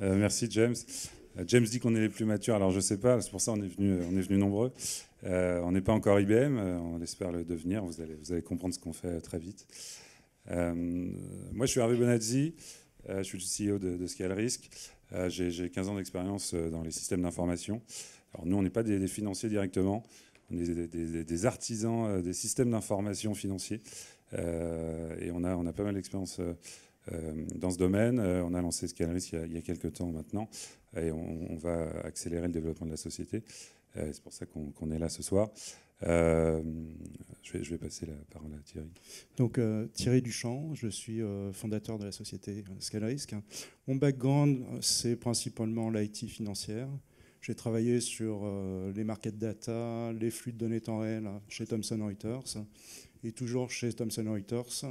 Merci James. James dit qu'on est les plus matures, alors je sais pas, c'est pour ça qu'on est venu nombreux. On n'est pas encore IBM, on espère le devenir, vous allez comprendre ce qu'on fait très vite. Moi je suis Hervé Bonazzi, je suis le CEO de ScaleRisk. J'ai 15 ans d'expérience dans les systèmes d'information. Alors nous on n'est pas des financiers directement, on est des artisans des systèmes d'information financiers. Et on a pas mal d'expérience dans ce domaine. On a lancé ScaleRisk il y a quelques temps maintenant et on va accélérer le développement de la société. C'est pour ça qu'on est là ce soir. Je vais passer la parole à Thierry. Donc Thierry Duchamp, je suis fondateur de la société ScaleRisk. Mon background, c'est principalement l'IT financière. J'ai travaillé sur les market data, les flux de données temps réel chez Thomson Reuters et toujours chez Thomson Reuters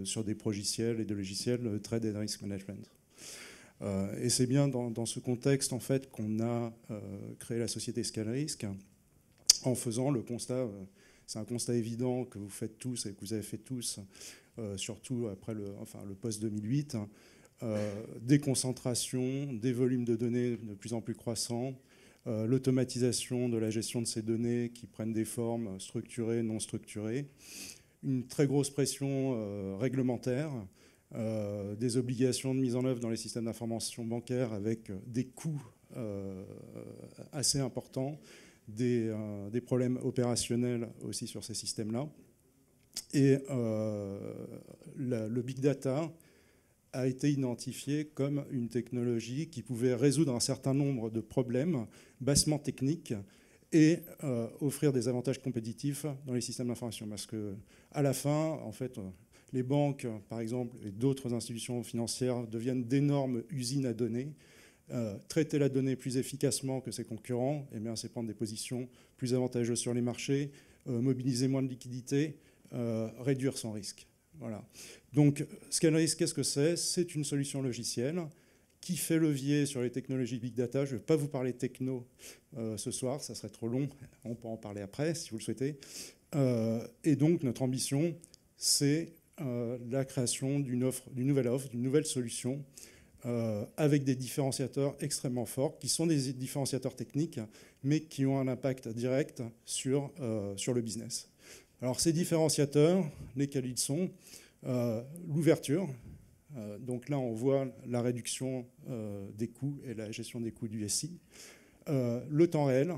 sur des progiciels et des logiciels de trade and risk management. Et c'est bien dans ce contexte en fait qu'on a créé la société ScaleRisk en faisant le constat, c'est un constat évident que vous faites tous et que vous avez fait tous, surtout après le post-2008, des concentrations, des volumes de données de plus en plus croissants, l'automatisation de la gestion de ces données qui prennent des formes structurées, non structurées, une très grosse pression réglementaire, des obligations de mise en œuvre dans les systèmes d'information bancaire avec des coûts assez importants, des problèmes opérationnels aussi sur ces systèmes-là. Et le big data a été identifié comme une technologie qui pouvait résoudre un certain nombre de problèmes bassement techniques et offrir des avantages compétitifs dans les systèmes d'information. Parce qu'à la fin, en fait, les banques, par exemple, et d'autres institutions financières deviennent d'énormes usines à données. Traiter la donnée plus efficacement que ses concurrents, eh bien, c'est prendre des positions plus avantageuses sur les marchés, mobiliser moins de liquidités, réduire son risque. Voilà. Donc, ScaleRisk, qu'est-ce que c'est? C'est une solution logicielle qui fait levier sur les technologies Big Data. Je ne vais pas vous parler techno ce soir, ça serait trop long. On peut en parler après, si vous le souhaitez. Et donc, notre ambition, c'est la création d'une nouvelle solution avec des différenciateurs extrêmement forts, qui sont des différenciateurs techniques, mais qui ont un impact direct sur le business. Alors ces différenciateurs, lesquels ils sont, l'ouverture, donc là on voit la réduction des coûts et la gestion des coûts du SI, le temps réel,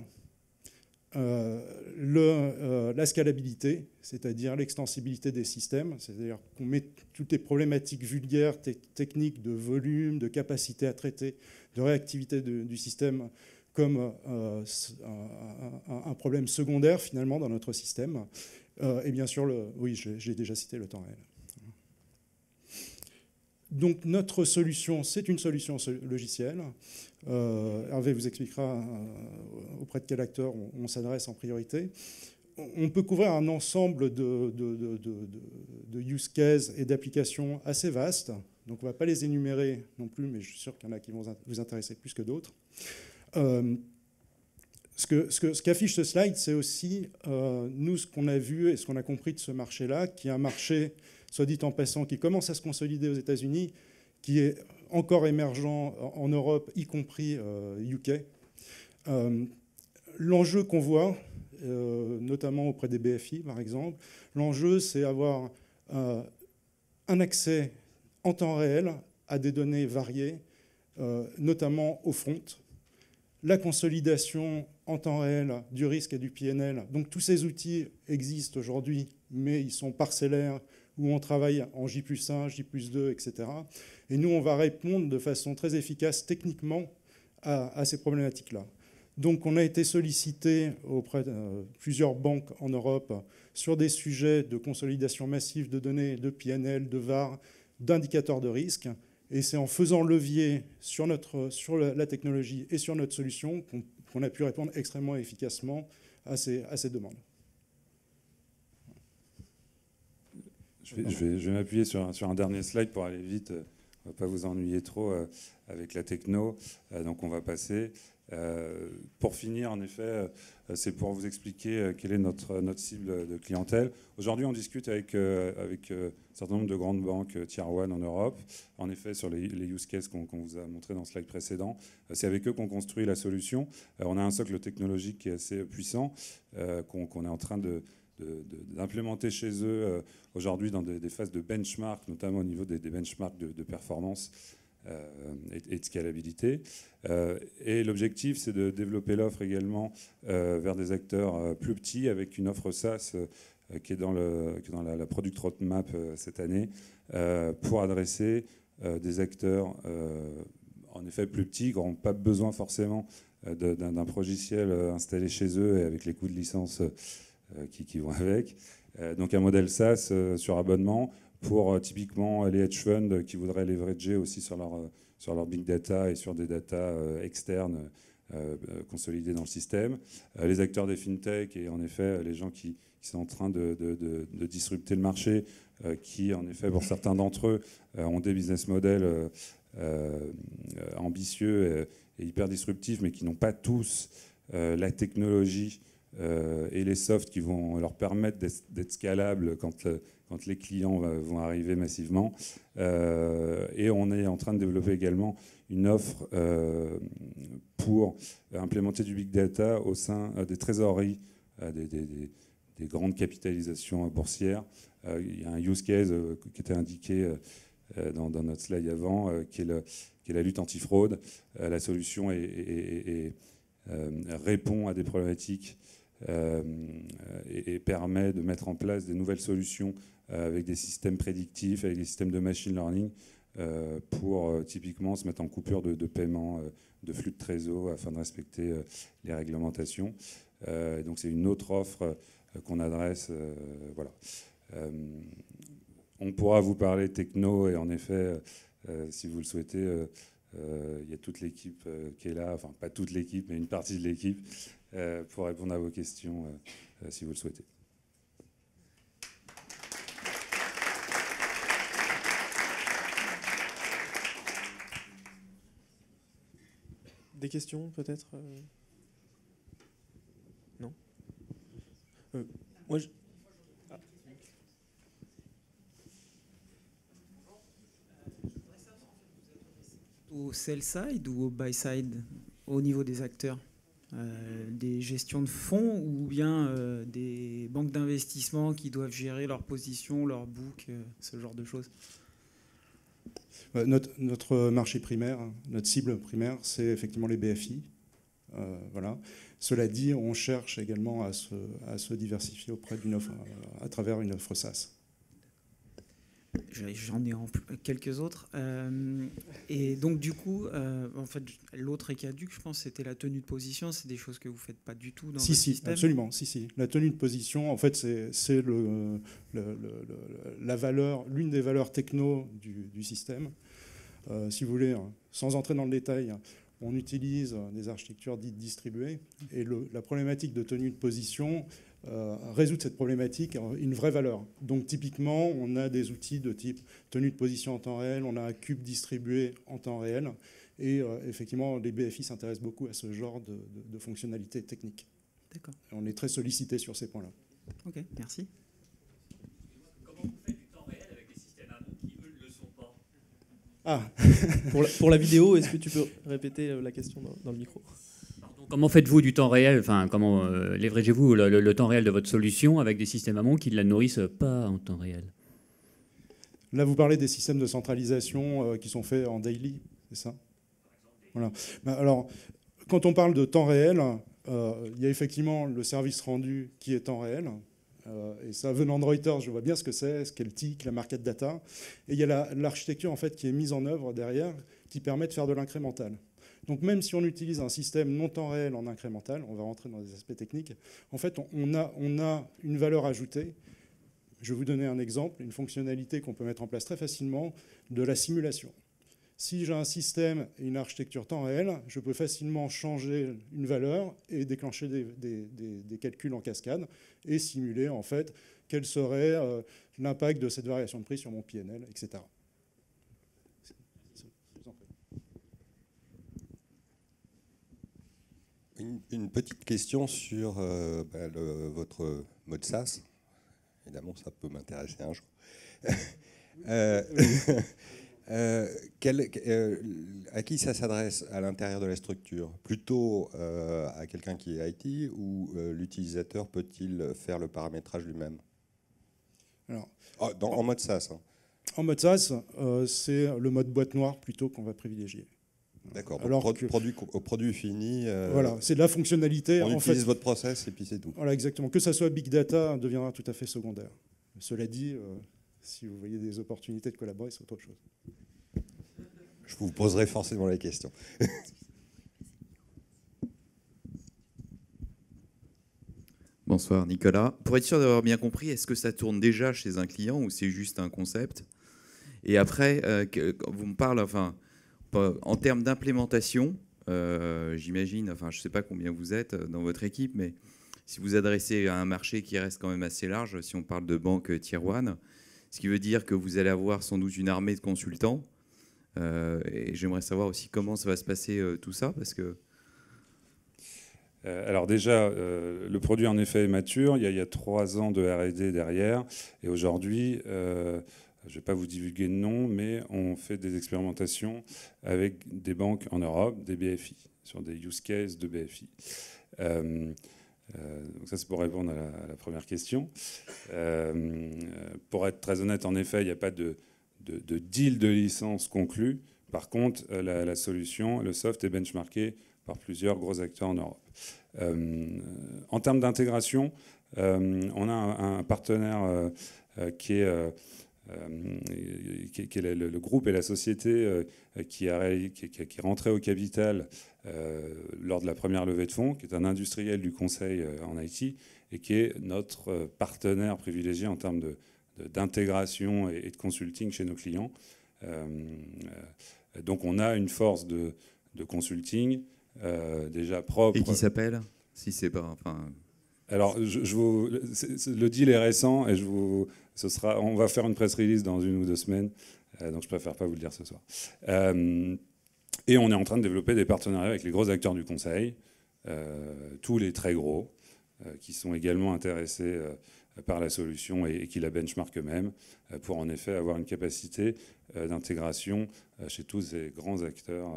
la scalabilité, c'est-à-dire l'extensibilité des systèmes, c'est-à-dire qu'on met toutes les problématiques vulgaires, techniques de volume, de capacité à traiter, de réactivité du système comme un problème secondaire finalement dans notre système. Et bien sûr, oui, j'ai déjà cité le temps réel. Donc notre solution, c'est une solution logicielle. Hervé vous expliquera auprès de quel acteur on s'adresse en priorité. On peut couvrir un ensemble de use cases et d'applications assez vastes. Donc on ne va pas les énumérer non plus, mais je suis sûr qu'il y en a qui vont vous intéresser plus que d'autres. Ce qu'affiche ce slide, c'est aussi nous ce qu'on a vu et ce qu'on a compris de ce marché-là, qui est un marché, soit dit en passant, qui commence à se consolider aux États-Unis, qui est encore émergent en Europe, y compris UK. L'enjeu qu'on voit, notamment auprès des BFI par exemple, l'enjeu c'est avoir un accès en temps réel à des données variées, notamment au front, la consolidation en temps réel du risque et du PNL. Donc tous ces outils existent aujourd'hui, mais ils sont parcellaires, où on travaille en J+1, J+2, etc. Et nous, on va répondre de façon très efficace techniquement à ces problématiques-là. Donc on a été sollicité auprès de plusieurs banques en Europe sur des sujets de consolidation massive de données, de PNL, de VAR, d'indicateurs de risque. Et c'est en faisant levier sur la technologie et sur notre solution qu'on a pu répondre extrêmement efficacement à ces demandes. Je vais m'appuyer sur un dernier slide pour aller vite. On ne va pas vous ennuyer trop avec la techno. Donc on va passer. Pour finir, en effet, c'est pour vous expliquer quelle est notre cible de clientèle. Aujourd'hui, on discute avec un certain nombre de grandes banques Tier 1 en Europe. En effet, sur les use cases qu'on vous a montré dans le slide précédent, c'est avec eux qu'on construit la solution. On a un socle technologique qui est assez puissant, qu'on est en train d'implémenter chez eux aujourd'hui dans des phases de benchmark, notamment au niveau des benchmarks de performance et de scalabilité. Et l'objectif, c'est de développer l'offre également vers des acteurs plus petits, avec une offre SaaS qui est dans la Product Roadmap cette année, pour adresser des acteurs en effet plus petits, qui n'auront pas besoin forcément d'un logiciel installé chez eux et avec les coûts de licence qui vont avec. Donc un modèle SaaS sur abonnement pour typiquement les hedge funds qui voudraient leverager aussi sur leur big data et sur des data externes consolidées dans le système. Les acteurs des fintech et en effet les gens qui sont en train de disrupter le marché, qui en effet pour certains d'entre eux ont des business models ambitieux et hyper disruptifs, mais qui n'ont pas tous la technologie et les softs qui vont leur permettre d'être scalables quand les clients vont arriver massivement. Et on est en train de développer également une offre pour implémenter du big data au sein des trésoreries des grandes capitalisations boursières. Il y a un use case qui était indiqué dans notre slide avant, qui est la lutte antifraude. La solution répond à des problématiques et permet de mettre en place des nouvelles solutions avec des systèmes prédictifs, avec des systèmes de machine learning pour typiquement se mettre en coupure de paiement, de flux de trésor afin de respecter les réglementations. Donc c'est une autre offre qu'on adresse. Voilà. On pourra vous parler techno et en effet, si vous le souhaitez, il y a toute l'équipe qui est là, enfin pas toute l'équipe, mais une partie de l'équipe pour répondre à vos questions si vous le souhaitez. Des questions peut-être Non moi, Au sell side ou au buy side au niveau des acteurs, des gestions de fonds ou bien des banques d'investissement qui doivent gérer leur position, leur book, ce genre de choses? Notre marché primaire, notre cible primaire, c'est effectivement les BFI. Voilà. Cela dit, on cherche également à se diversifier auprès d'une offre, à travers une offre SaaS. J'en ai quelques autres. Et donc, du coup, en fait, l'autre est caduque, je pense, c'était la tenue de position. C'est des choses que vous ne faites pas du tout dans le système. Absolument. Si. La tenue de position, en fait, c'est la valeur, l'une des valeurs techno du système. Si vous voulez, sans entrer dans le détail, on utilise des architectures dites distribuées. Et la problématique de tenue de position résoudre cette problématique une vraie valeur. Donc typiquement, on a des outils de type tenue de position en temps réel, on a un cube distribué en temps réel, et effectivement, les BFI s'intéressent beaucoup à ce genre de fonctionnalités techniques. D'accord. On est très sollicité sur ces points-là. Ok, merci. Comment vous faites du temps réel avec des systèmes amont qui, eux, ne le sont pas? Pour la vidéo, est-ce que tu peux répéter la question dans le micro? Comment faites-vous du temps réel, enfin, comment leveragez-vous le temps réel de votre solution avec des systèmes amont qui ne la nourrissent pas en temps réel? Là, vous parlez des systèmes de centralisation qui sont faits en daily, c'est ça? Voilà. Alors, quand on parle de temps réel, il y a effectivement le service rendu qui est temps réel. Et ça, venant de Reuters, je vois bien ce que c'est, ce qu'est le TIC, la market data. Et il y a l'architecture en fait, qui est mise en œuvre derrière, qui permet de faire de l'incrémental. Donc même si on utilise un système non temps réel en incrémental, on va rentrer dans des aspects techniques, en fait, on a une valeur ajoutée. Je vais vous donner un exemple, une fonctionnalité qu'on peut mettre en place très facilement, de la simulation. Si j'ai un système et une architecture temps réel, je peux facilement changer une valeur et déclencher des calculs en cascade et simuler en fait quel serait l'impact de cette variation de prix sur mon PNL, etc. Une petite question sur votre mode SaaS. Évidemment, ça peut m'intéresser un jour. À qui ça s'adresse à l'intérieur de la structure? Plutôt à quelqu'un qui est IT, ou l'utilisateur peut-il faire le paramétrage lui-même? Alors, en mode SaaS. Hein. En mode SaaS, c'est le mode boîte noire plutôt qu'on va privilégier. D'accord. Alors au produit fini. Voilà, c'est de la fonctionnalité. On utilise votre process et puis c'est tout. Voilà, exactement. Que ça soit big data deviendra tout à fait secondaire. Cela dit, si vous voyez des opportunités de collaborer, c'est autre chose. Je vous poserai forcément la question. Bonsoir Nicolas. Pour être sûr d'avoir bien compris, est-ce que ça tourne déjà chez un client ou c'est juste un concept? Et après, quand vous me parlez, enfin, en termes d'implémentation, j'imagine, enfin, je ne sais pas combien vous êtes dans votre équipe, mais si vous adressez à un marché qui reste quand même assez large, si on parle de banque tier 1, ce qui veut dire que vous allez avoir sans doute une armée de consultants. Et j'aimerais savoir aussi comment ça va se passer tout ça, parce que... Alors déjà, le produit en effet est mature. Il y a 3 ans de R&D derrière. Et aujourd'hui, je ne vais pas vous divulguer de nom, mais on fait des expérimentations avec des banques en Europe, des BFI, sur des use cases de BFI. Donc ça, c'est pour répondre à la première question. Pour être très honnête, en effet, il n'y a pas de deal de licence conclu. Par contre, la solution, le soft, est benchmarké par plusieurs gros acteurs en Europe. En termes d'intégration, on a un partenaire qui est le groupe et la société qui est rentré au capital lors de la première levée de fonds, qui est un industriel du conseil en IT et qui est notre partenaire privilégié en termes d'intégration et de consulting chez nos clients. Donc on a une force de consulting déjà propre. Et qui s'appelle, si c'est pas... Enfin... Alors, le deal est récent et on va faire une press release dans 1 ou 2 semaines, donc je préfère pas vous le dire ce soir. Et on est en train de développer des partenariats avec les gros acteurs du conseil, tous les très gros, qui sont également intéressés par la solution et qui la benchmarkent eux-mêmes, pour en effet avoir une capacité d'intégration chez tous ces grands acteurs.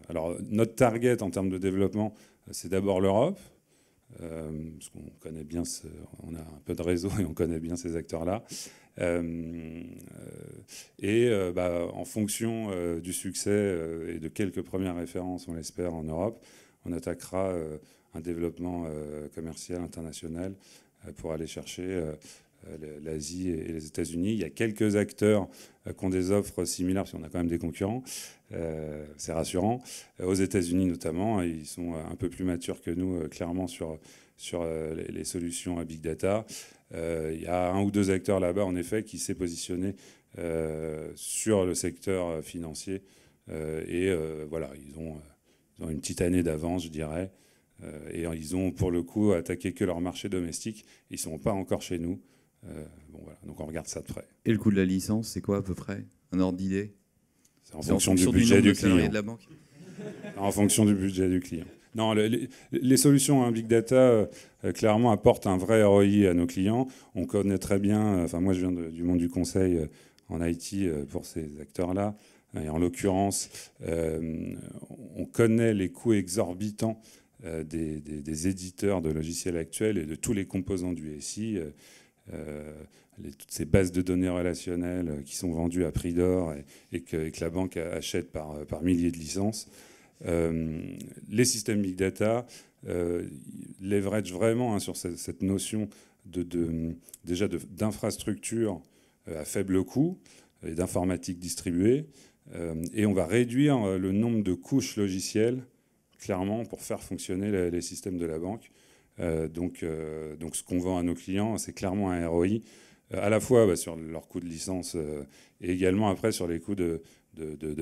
Alors, notre target en termes de développement, c'est d'abord l'Europe, parce qu'on connaît bien, on a un peu de réseau et on connaît bien ces acteurs-là. En fonction du succès et de quelques premières références, on l'espère, en Europe, on attaquera un développement commercial international pour aller chercher l'Asie et les États-Unis. Il y a quelques acteurs qui ont des offres similaires, parce qu'on a quand même des concurrents. C'est rassurant. Aux États-Unis notamment, ils sont un peu plus matures que nous, clairement, sur les solutions à Big Data. Il y a 1 ou 2 acteurs là-bas, en effet, qui s'est positionné sur le secteur financier. Voilà, ils ont une petite année d'avance, je dirais. Et ils ont, pour le coup, attaqué que leur marché domestique. Ils ne sont pas encore chez nous. Voilà. Donc on regarde ça de près. Et le coût de la licence, c'est quoi à peu près? Un ordre d'idée? C'est en fonction du budget du client. De la banque. En fonction du budget du client. Non, les solutions Big Data, clairement, apportent un vrai ROI à nos clients. On connaît très bien, enfin moi je viens du monde du conseil en IT pour ces acteurs-là. Et en l'occurrence, on connaît les coûts exorbitants des éditeurs de logiciels actuels et de tous les composants du SI. Toutes ces bases de données relationnelles qui sont vendues à prix d'or et que la banque achète par milliers de licences. Les systèmes Big Data leverage vraiment sur cette notion déjà d'infrastructure à faible coût et d'informatique distribuée. Et on va réduire le nombre de couches logicielles, clairement, pour faire fonctionner les systèmes de la banque. Donc ce qu'on vend à nos clients, c'est clairement un ROI, à la fois sur leur coût de licence et également après sur les coûts de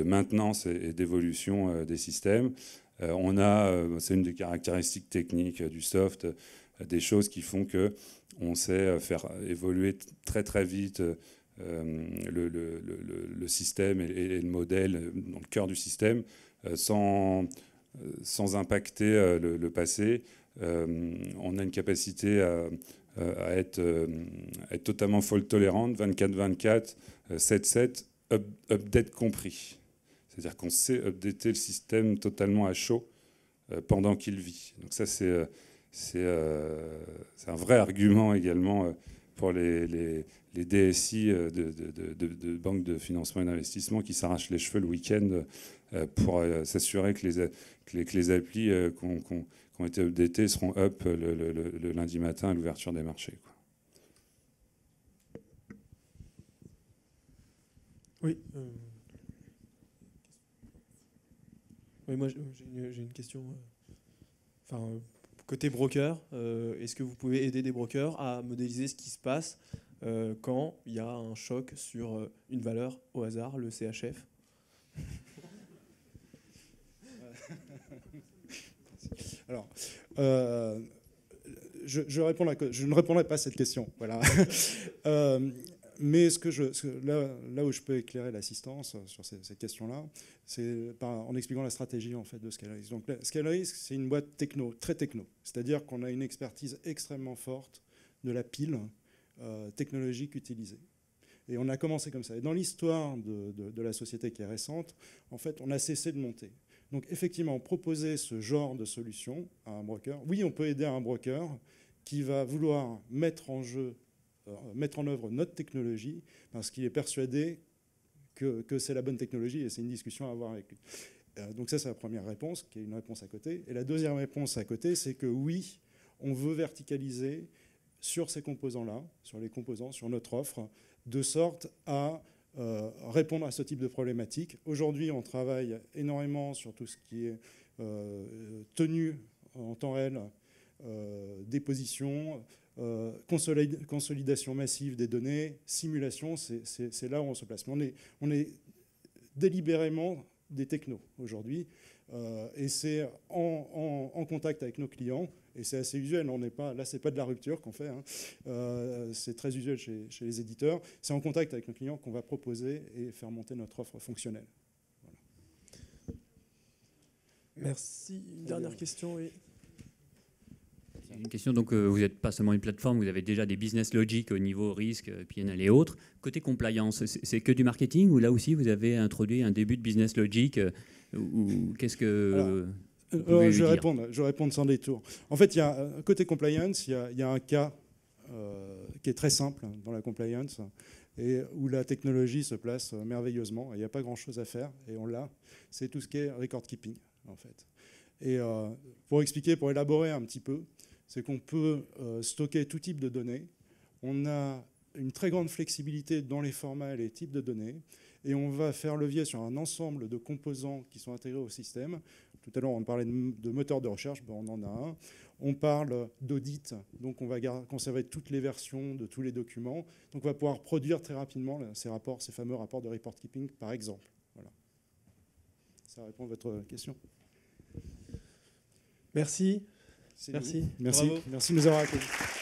maintenance et d'évolution des systèmes. C'est une des caractéristiques techniques du soft, des choses qui font qu'on sait faire évoluer très très vite le système et le modèle dans le cœur du système sans sans impacter le passé. On a une capacité à être totalement fault tolérante, 24/24, 7/7, update compris. C'est-à-dire qu'on sait updater le système totalement à chaud pendant qu'il vit. Donc ça, c'est un vrai argument également pour les DSI de banques de financement et d'investissement qui s'arrachent les cheveux le week-end pour s'assurer que les applis qui ont été updatées seront up le lundi matin à l'ouverture des marchés, quoi. Oui. Oui, moi j'ai une question. Côté broker, est-ce que vous pouvez aider des brokers à modéliser ce qui se passe quand il y a un choc sur une valeur au hasard, le CHF? Alors, je ne répondrai pas à cette question. Voilà. Mais là où je peux éclairer l'assistance sur cette question-là, c'est en expliquant la stratégie en fait de Scalaris. Donc Scalaris, c'est une boîte très techno. C'est-à-dire qu'on a une expertise extrêmement forte de la pile technologique utilisée. Et on a commencé comme ça. Et dans l'histoire de la société qui est récente, en fait, on a cessé de monter. Donc effectivement, proposer ce genre de solution à un broker, oui, on peut aider un broker qui va vouloir mettre en œuvre notre technologie parce qu'il est persuadé que c'est la bonne technologie et c'est une discussion à avoir avec lui. Donc ça, c'est la première réponse, qui est une réponse à côté. Et la deuxième réponse à côté, c'est que oui, on veut verticaliser sur ces composants-là, sur les composants, sur notre offre, de sorte à répondre à ce type de problématique. Aujourd'hui, on travaille énormément sur tout ce qui est tenue en temps réel, déposition, consolidation massive des données, simulation, c'est là où on se place. Mais on est délibérément des technos aujourd'hui, et c'est en contact avec nos clients, et c'est assez usuel. Là, c'est pas de la rupture qu'on fait, hein. C'est très usuel chez les éditeurs. C'est en contact avec nos clients qu'on va proposer et faire monter notre offre fonctionnelle. Voilà. Merci. Une dernière question, oui. Une question, donc vous n'êtes pas seulement une plateforme, vous avez déjà des business logic au niveau risque, PNL et autres. Côté compliance, c'est que du marketing ou là aussi vous avez introduit un début de business logic ou qu'est-ce que... Je vais répondre sans détour. En fait, côté compliance, il y a un cas qui est très simple dans la compliance et où la technologie se place merveilleusement. Il n'y a pas grand-chose à faire et on l'a. C'est tout ce qui est record keeping, en fait. Et pour élaborer un petit peu, c'est qu'on peut stocker tout type de données. On a une très grande flexibilité dans les formats et les types de données. Et on va faire levier sur un ensemble de composants qui sont intégrés au système. Tout à l'heure, on parlait de moteurs de recherche. On en a un. On parle d'audit. Donc, on va conserver toutes les versions de tous les documents. Donc, on va pouvoir produire très rapidement ces fameux rapports de report keeping, par exemple. Voilà. Ça répond à votre question. Merci. Merci. Bravo. Merci de nous avoir accueillis.